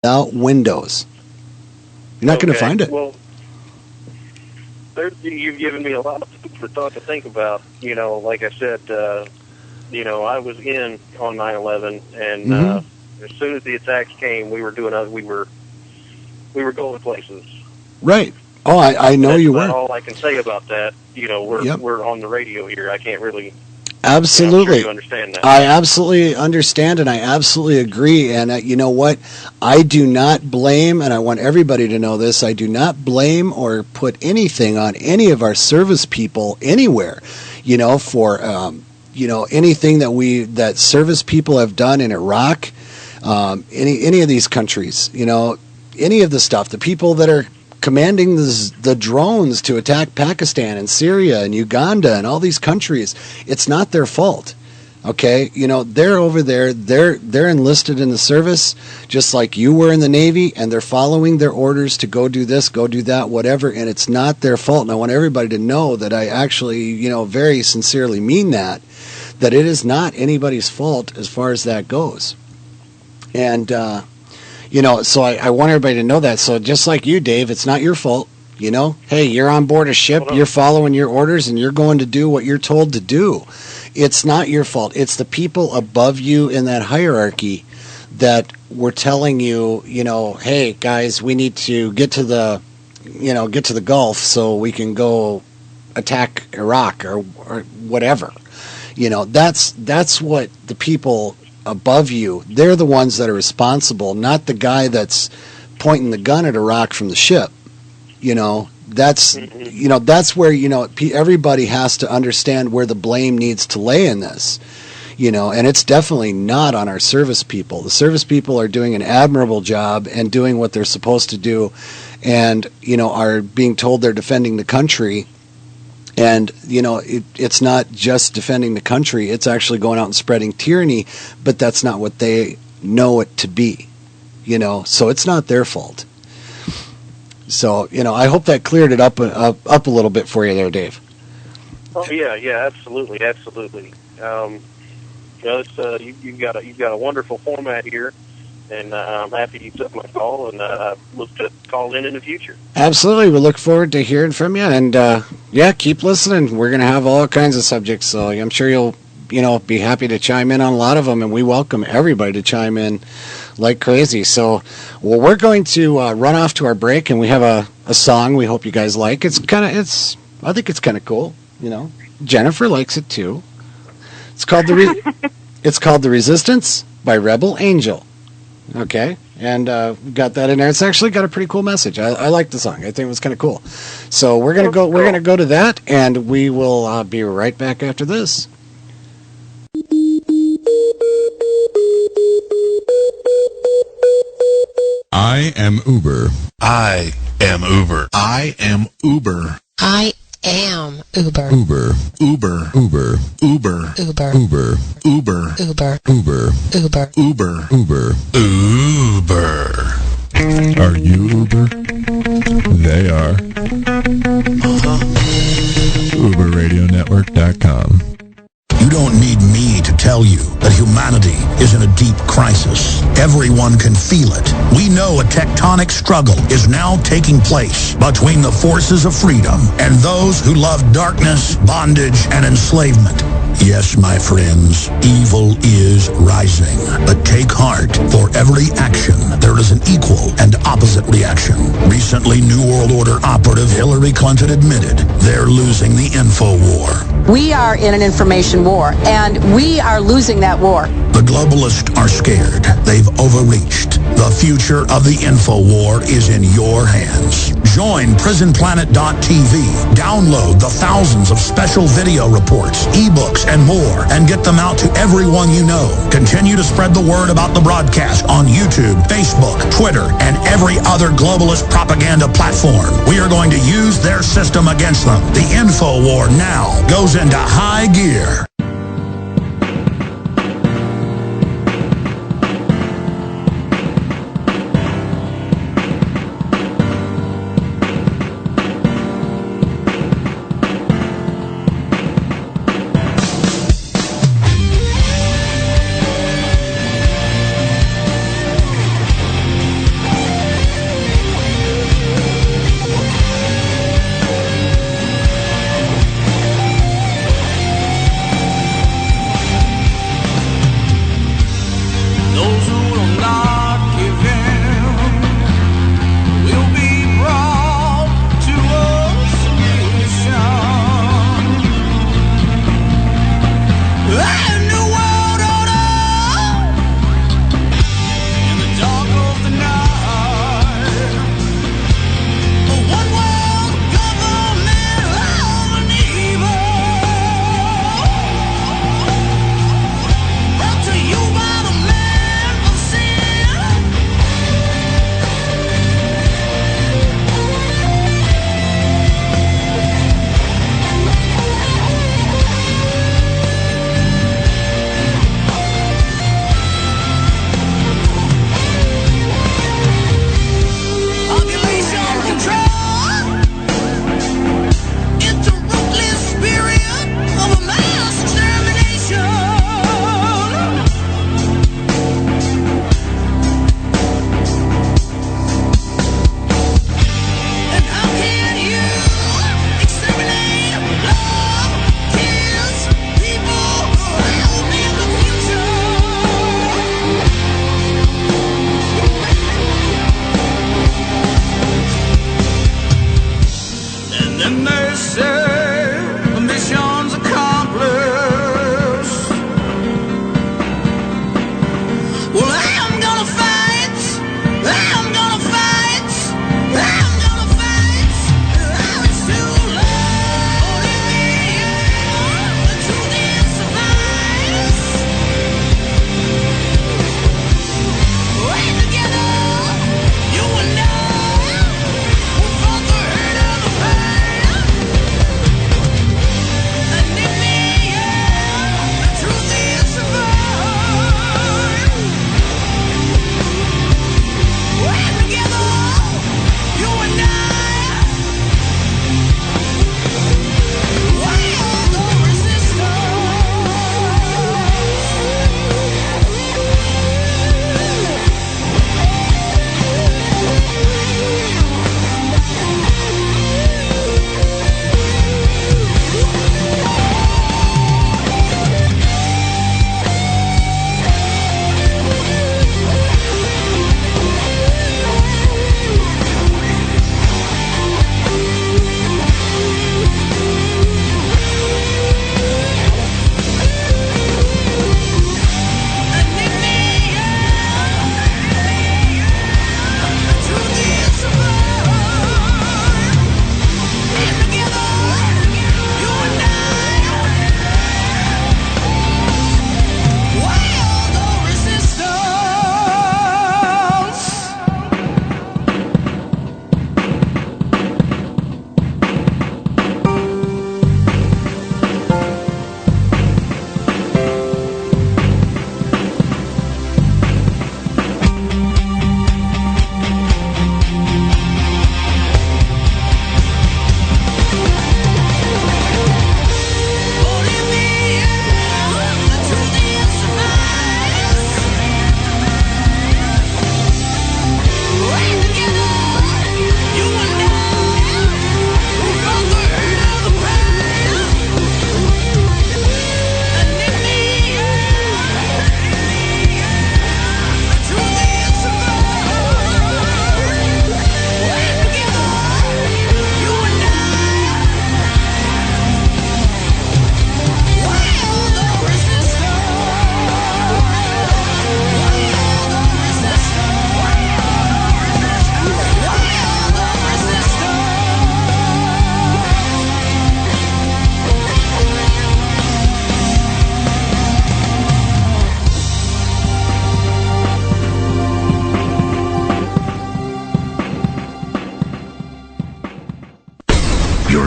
without windows. You're not going to find it. Well, you've given me a lot of food for thought to think about. Like I said, I was in on 9/11, and as soon as the attacks came, we were going places. Right. Oh, I know you were. That's all I can say about that. We're on the radio here. I can't really. Absolutely. I'm sure you understand that. I absolutely understand, and I absolutely agree. And you know what? I do not blame, and I want everybody to know this, I do not blame or put anything on any of our service people anywhere, for, anything that service people have done in Iraq, any of these countries, any of the stuff, the people that are commanding the drones to attack Pakistan and Syria and Uganda and all these countries, it's not their fault. Okay, they're over there. They're enlisted in the service, just like you were in the Navy, and they're following their orders to go do this, go do that, whatever. And it's not their fault. And I want everybody to know that I actually, very sincerely mean that it is not anybody's fault as far as that goes. And so I want everybody to know that. So just like you, Dave, it's not your fault. Hey, you're on board a ship, you're following your orders, and you're going to do what you're told to do. It's not your fault. It's the people above you in that hierarchy that were telling you, hey, guys, we need to get to the Gulf so we can go attack Iraq or whatever. That's what the people above you, they're the ones that are responsible, not the guy that's pointing the gun at Iraq from the ship. That's where everybody has to understand where the blame needs to lay in this. And it's definitely not on our service people. The service people are doing an admirable job and doing what they're supposed to do, and are being told they're defending the country. And, it's not just defending the country. It's actually going out and spreading tyranny, but that's not what they know it to be, so it's not their fault. So, I hope that cleared it up a little bit for you there, Dave. Oh, yeah, absolutely. You've got a wonderful format here. And I'm happy you took my call, and I look to call in the future. Absolutely. We look forward to hearing from you. And, keep listening. We're going to have all kinds of subjects, so I'm sure you'll, be happy to chime in on a lot of them, and we welcome everybody to chime in like crazy. So, we're going to run off to our break, and we have a song we hope you guys like. I think it's kind of cool, Jennifer likes it, too. It's called The Resistance by Rebel Angel. Okay, and we got that in there. It's actually got a pretty cool message. I like the song. I think it was kind of cool. So we're gonna go. We're gonna go to that, and we will be right back after this. I am Uber. I am Uber. I am Uber. I am Uber. Uber. Uber. Uber. Uber. Uber. Uber. Uber. Uber. Uber. Uber. Uber. Uber. Uber. Are you Uber? They are. UberRadioNetwork.com. You don't need me to tell you that humanity is in a deep crisis. Everyone can feel it. We know a tectonic struggle is now taking place between the forces of freedom and those who love darkness, bondage, and enslavement. Yes, my friends, evil is rising. But take heart. For every action, there is an equal and opposite reaction. Recently, New World Order operative Hillary Clinton admitted they're losing the info war. We are in an information war, and we are losing that war. The globalists are scared. They've overreached. The future of the info war is in your hands. Join PrisonPlanet.tv. Download the thousands of special video reports, ebooks, and more, and get them out to everyone you know. Continue to spread the word about the broadcast on YouTube, Facebook, Twitter, and every other globalist propaganda platform. We are going to use their system against them. The info war now goes into high gear.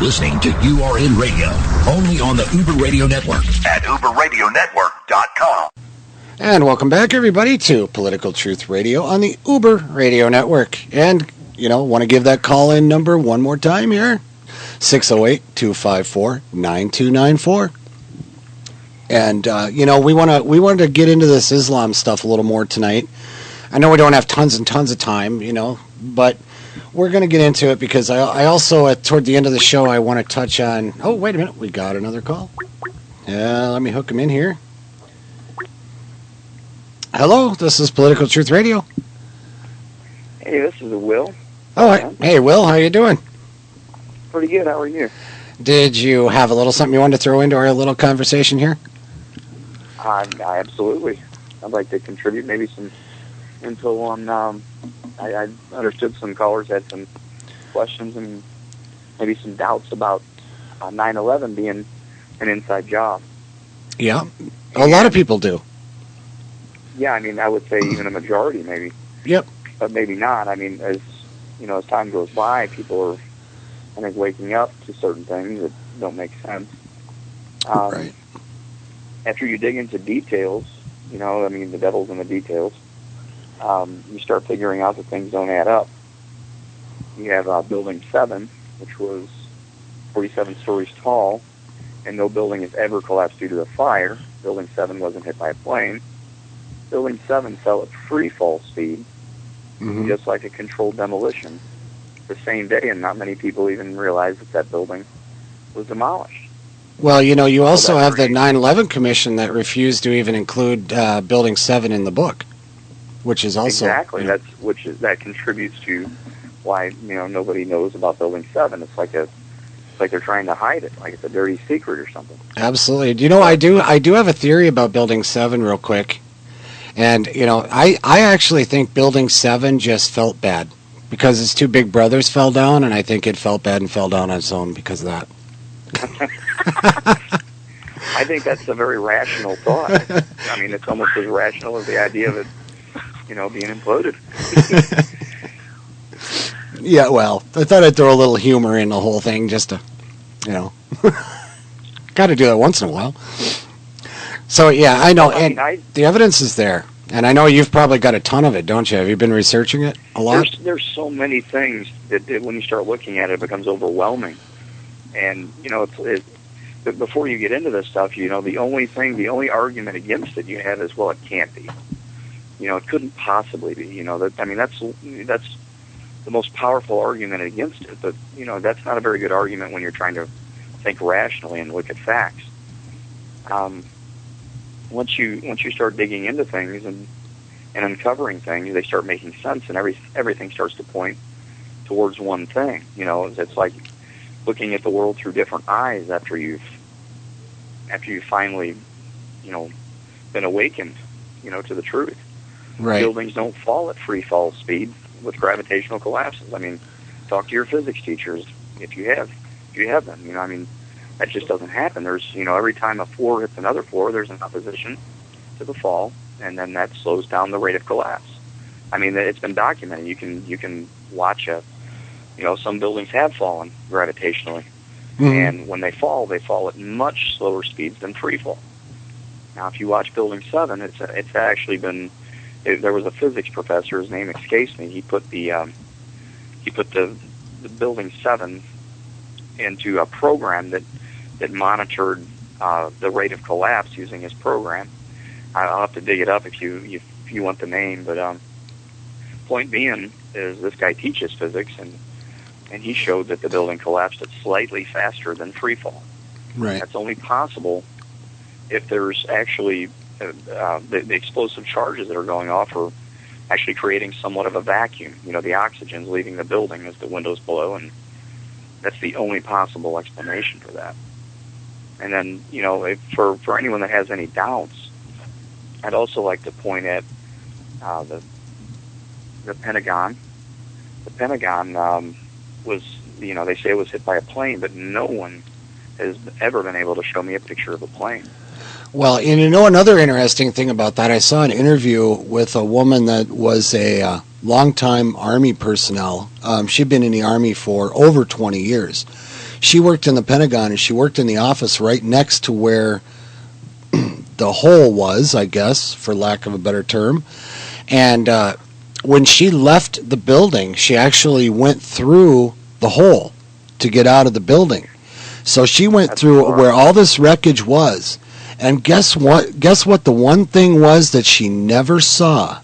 listening to URN Radio, only on the Uber Radio Network at uberradionetwork.com. And welcome back, everybody, to Political Truth Radio on the Uber Radio Network. And, want to give that call-in number one more time here, 608-254-9294. And, we wanted to get into this Islam stuff a little more tonight. I know we don't have tons and tons of time, but we're going to get into it because I also, toward the end of the show, I want to touch on... Oh, wait a minute. We got another call. Yeah, let me hook him in here. Hello, this is Political Truth Radio. Hey, this is Will. Oh, hey, Will, how you doing? Pretty good. How are you? Did you have a little something you wanted to throw into our little conversation here? I absolutely. I'd like to contribute maybe some info on... I understood some callers had some questions and maybe some doubts about 9/11 being an inside job. Yeah, a lot of people do. Yeah, I mean, I would say even a majority, maybe. Yep. But maybe not. I mean, as time goes by, people are, I think, waking up to certain things that don't make sense. Right. After you dig into details, the devil's in the details. You start figuring out that things don't add up. You have Building 7, which was 47 stories tall, and no building has ever collapsed due to a fire. Building 7 wasn't hit by a plane. Building 7 fell at free fall speed, just like a controlled demolition, the same day, and not many people even realized that building was demolished. Well, you also have the 9/11 Commission that refused to even include Building 7 in the book, which is also... Exactly, that contributes to why, nobody knows about Building 7. It's like they're trying to hide it, like it's a dirty secret or something. Absolutely. I do have a theory about Building 7 real quick. And, I actually think Building 7 just felt bad because its two big brothers fell down, and I think it felt bad and fell down on its own because of that. I think that's a very rational thought. I mean, it's almost as rational as the idea of it, being imploded. Yeah, well, I thought I'd throw a little humor in the whole thing just to, got to do that once in a while. So, yeah, I know, and the evidence is there. And I know you've probably got a ton of it, don't you? Have you been researching it a lot? There's so many things that when you start looking at it, it becomes overwhelming. And, before you get into this stuff, the only argument against it you have is, well, it can't be. It couldn't possibly be. That's the most powerful argument against it. But, that's not a very good argument when you're trying to think rationally and look at facts. Once you start digging into things and uncovering things, they start making sense, and everything starts to point towards one thing. It's like looking at the world through different eyes after you've finally, been awakened, to the truth. Right. Buildings don't fall at free fall speed with gravitational collapses. I mean, talk to your physics teachers if you have them. That just doesn't happen. There's, every time a floor hits another floor, there's an opposition to the fall, and then that slows down the rate of collapse. I mean, it's been documented. You can watch some buildings have fallen gravitationally, and when they fall at much slower speeds than free fall. Now, if you watch Building 7, it's actually been. There was a physics professor. His name escapes me. He put the Building 7 into a program that monitored the rate of collapse using his program. I'll have to dig it up if you want the name, but point being is this guy teaches physics, and he showed that the building collapsed at slightly faster than free fall. Right. That's only possible if there's actually the explosive charges that are going off are actually creating somewhat of a vacuum. The oxygen's leaving the building as the windows blow, and that's the only possible explanation for that. And then, for anyone that has any doubts, I'd also like to point at the Pentagon. The Pentagon was, they say it was hit by a plane, but no one has ever been able to show me a picture of a plane. Well, another interesting thing about that, I saw an interview with a woman that was a longtime Army personnel. She'd been in the Army for over 20 years. she worked in the Pentagon, and she worked in the office right next to where the hole was, I guess, for lack of a better term. And when she left the building, she actually went through the hole to get out of the building. So she went through where all this wreckage was. And guess what? Guess what the one thing was that she never saw?